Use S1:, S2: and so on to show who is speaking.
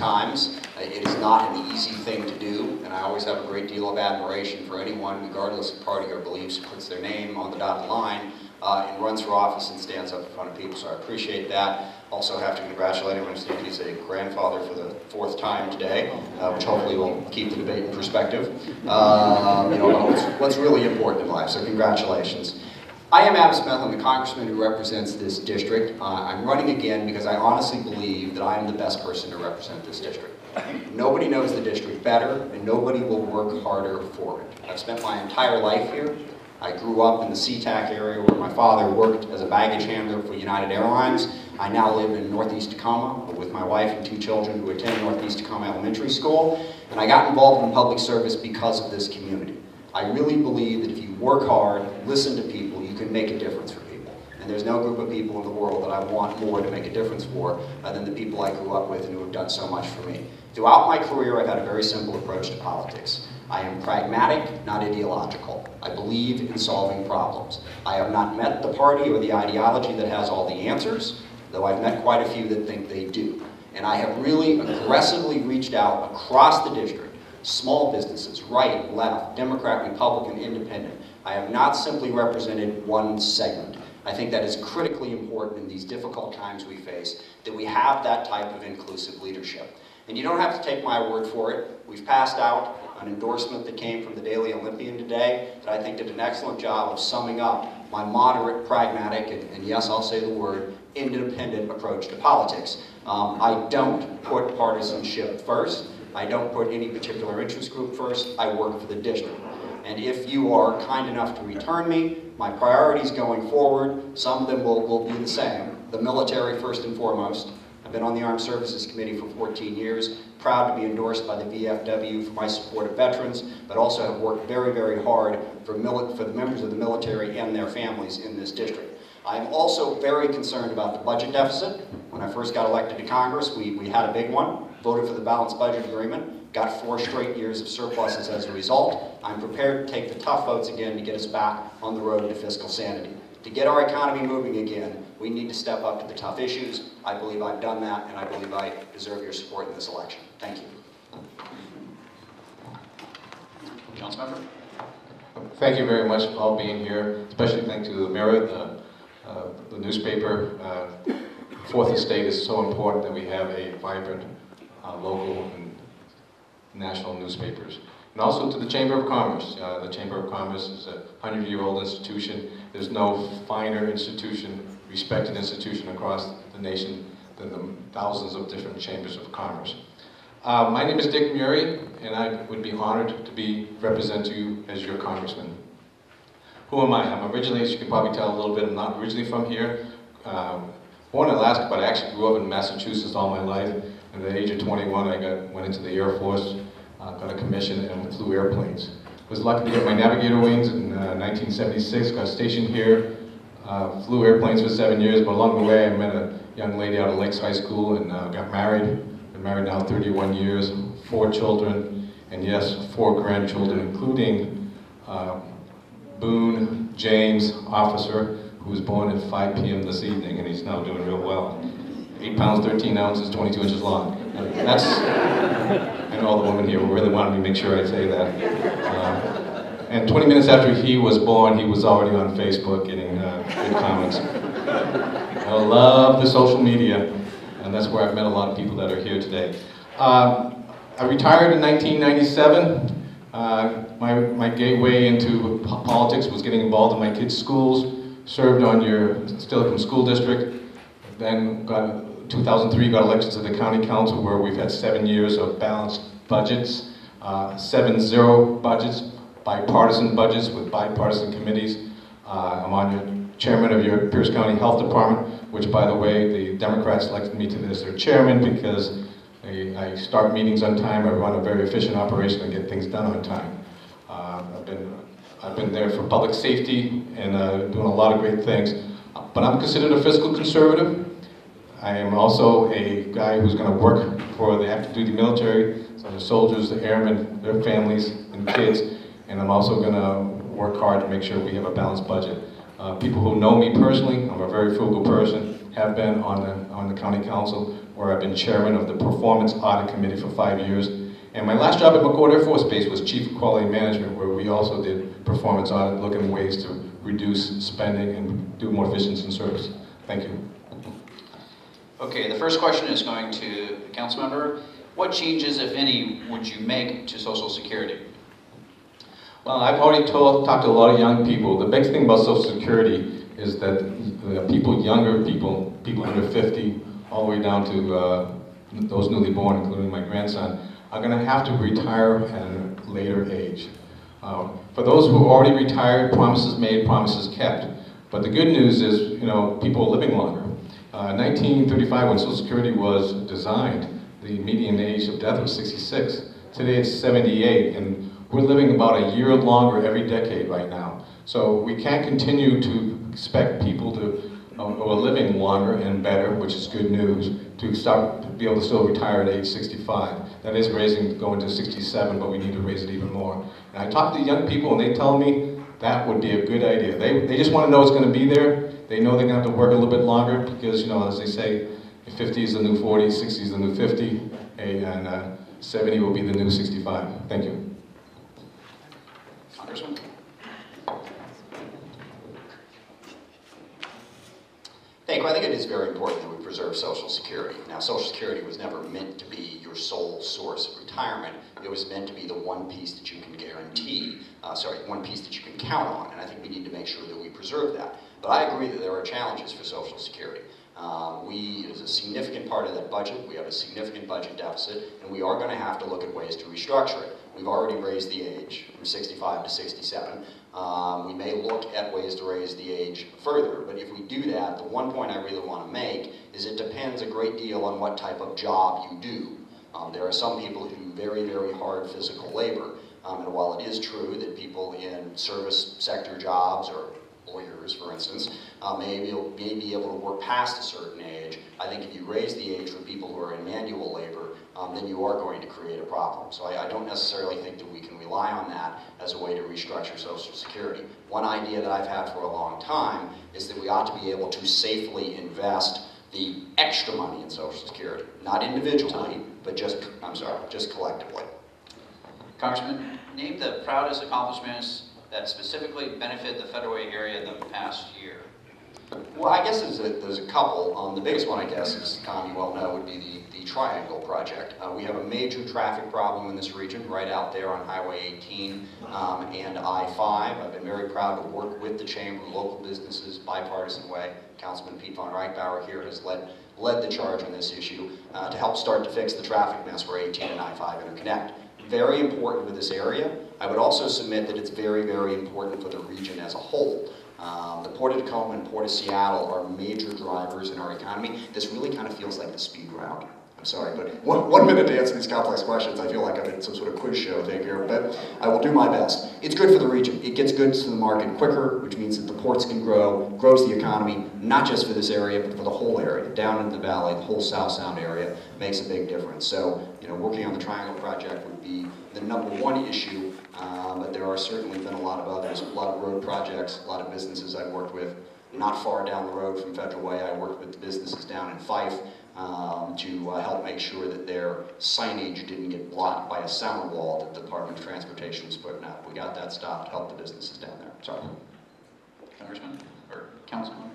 S1: times. It is not an easy thing to do, and I always have a great deal of admiration for anyone, regardless of party or beliefs, who puts their name on the dotted line and runs for office and stands up in front of people, so I appreciate that. Also have to congratulate him. I understand he's a grandfather for the 4th time today, which hopefully will keep the debate in perspective. You know, what's really important in life, so congratulations. I am Adam Smith. I'm the congressman who represents this district. I'm running again because I honestly believe that I am the best person to represent this district. Nobody knows the district better, and nobody will work harder for it. I've spent my entire life here. I grew up in the SeaTac area where my father worked as a baggage handler for United Airlines. I now live in Northeast Tacoma with my wife and 2 children who attend Northeast Tacoma Elementary School, and I got involved in public service because of this community. I really believe that if you work hard, listen to people, you can make a difference for people. And there's no group of people in the world that I want more to make a difference for than the people I grew up with and who have done so much for me. Throughout my career, I've had a very simple approach to politics. I am pragmatic, not ideological. I believe in solving problems. I have not met the party or the ideology that has all the answers, though I've met quite a few that think they do. And I have really aggressively reached out across the district, small businesses, right, left, Democrat, Republican, Independent. I have not simply represented one segment. I think that is critically important in these difficult times we face, that we have that type of inclusive leadership. And you don't have to take my word for it. We've passed out an endorsement that came from the Daily Olympian today that I think did an excellent job of summing up my moderate, pragmatic, and yes, I'll say the word, independent approach to politics. I don't put partisanship first. I don't put any particular interest group first. I work for the district. And if you are kind enough to return me, my priorities going forward, some of them will be the same. The military first and foremost. I've been on the Armed Services Committee for 14 years, proud to be endorsed by the VFW for my support of veterans, but also have worked very, very hard for the members of the military and their families in this district. I'm also very concerned about the budget deficit. When I first got elected to Congress, we had a big one, voted for the balanced budget agreement, got 4 straight years of surpluses as a result. I'm prepared to take the tough votes again to get us back on the road to fiscal sanity. To get our economy moving again, we need to step up to the tough issues. I believe I've done that, and I believe I deserve your support in this election. Thank you.
S2: Councilmember.
S3: Thank you very much for all being here. Especially thank you to the Muri, the newspaper. 4th Estate is so important that we have a vibrant local and national newspapers. And also to the Chamber of Commerce. The Chamber of Commerce is a 100-year-old institution. There's no finer institution, respected institution across the nation than the thousands of different chambers of commerce. My name is Dick Muri, and I would be honored to represent you as your congressman. Who am I? I'm originally, as you can probably tell a little bit, I'm not originally from here. Born in Alaska, but I actually grew up in Massachusetts all my life. At the age of 21, I went into the Air Force, got a commission, and flew airplanes. Was lucky to get my navigator wings in 1976, got stationed here, flew airplanes for 7 years, but along the way I met a young lady out of Lakes High School and got married. Been married now 31 years, 4 children, and yes, 4 grandchildren, including Boone James, officer, who was born at 5 p.m. this evening, and he's now doing real well. 8 pounds, 13 ounces, 22 inches long. That's, I know all the women here really wanted me to make sure I say that. And 20 minutes after he was born, he was already on Facebook getting good comments. I love the social media, and that's where I've met a lot of people that are here today. I retired in 1997. My gateway into politics was getting involved in my kids' schools, served on your Steilacoom School District, then got 2003 got elected to the County Council, where we've had 7 years of balanced budgets, 7-0 budgets, bipartisan budgets with bipartisan committees. I'm on your chairman of your Pierce County Health Department, which, by the way, the Democrats elected me to as their chairman because I start meetings on time, I run a very efficient operation and get things done on time. I've been there for public safety and doing a lot of great things, but I'm considered a fiscal conservative. I am also a guy who's going to work for the active duty military, so the soldiers, the airmen, their families and kids, and I'm also going to work hard to make sure we have a balanced budget. People who know me personally, I'm a very frugal person, have been on the county council, where I've been chairman of the Performance Audit Committee for 5 years. And my last job at McCord Air Force Base was Chief of Quality Management, where we also did performance audit, looking at ways to reduce spending and do more efficiency in service. Thank you.
S2: Okay, the first question is going to the council member. What changes, if any, would you make to Social Security?
S3: Well, I've already talked to a lot of young people. The big thing about Social Security is that younger people under 50, all the way down to those newly born, including my grandson, are going to have to retire at a later age. For those who are already retired, promises made, promises kept. But the good news is, people are living longer. 1935, when Social Security was designed, the median age of death was 66. Today it's 78, and we're living about a year longer every decade right now. So we can't continue to expect people who are living longer and better, which is good news, to be able to still retire at age 65. That is going to 67, but we need to raise it even more. And I talk to young people, and they tell me that would be a good idea. They just want to know it's going to be there. They know they're going to have to work a little bit longer because, as they say, 50 is the new 40, 60 is the new 50, and 70 will be the new 65. Thank you.
S2: Congressman?
S1: Thank you. I think it is very important that we preserve Social Security. Now, Social Security was never meant to be your sole source of retirement. It was meant to be the one piece that you can guarantee, one piece that you can count on, and I think we need to make sure that we preserve that. But I agree that there are challenges for Social Security. It is a significant part of that budget. We have a significant budget deficit, and we are going to have to look at ways to restructure it. We've already raised the age from 65 to 67. We may look at ways to raise the age further, but if we do that, the one point I really want to make is it depends a great deal on what type of job you do. There are some people who do very, very hard physical labor, and while it is true that people in service sector jobs or lawyers, for instance, may be able to work past a certain age, I think if you raise the age for people who are in manual labor, then you are going to create a problem. So I don't necessarily think that we can rely on that as a way to restructure Social Security. One idea that I've had for a long time is that we ought to be able to safely invest the extra money in Social Security, not individually, but just collectively.
S2: Congressman, name the proudest accomplishments that specifically benefit the Federal Way area in the past year.
S1: Well, I guess there's a couple. The biggest one, I guess, as Tom, you well know, would be the Triangle Project. We have a major traffic problem in this region, right out there on Highway 18 and I-5. I've been very proud to work with the Chamber, local businesses, bipartisan way. Councilman Pete von Reichbauer here has led the charge on this issue to help start to fix the traffic mess where 18 and I-5 interconnect. Very important for this area. I would also submit that it's very, very important for the region as a whole. The Port of Tacoma and Port of Seattle are major drivers in our economy. This really kind of feels like the speed route. I'm sorry, but one minute to answer these complex questions. I feel like I'm in some sort of quiz show thing here, but I will do my best. It's good for the region. It gets goods to the market quicker, which means that the ports can grow, grows the economy, not just for this area, but for the whole area. Down in the valley, the whole South Sound area makes a big difference. So, working on the Triangle Project would be the #1 issue, but there are certainly been a lot of others, a lot of road projects, a lot of businesses I've worked with. Not far down the road from Federal Way, I worked with the businesses down in Fife to help make sure that their signage didn't get blocked by a sound wall that the Department of Transportation was putting up. We got that stopped, helped the businesses down there. Sorry.
S2: Congressman or Councilman?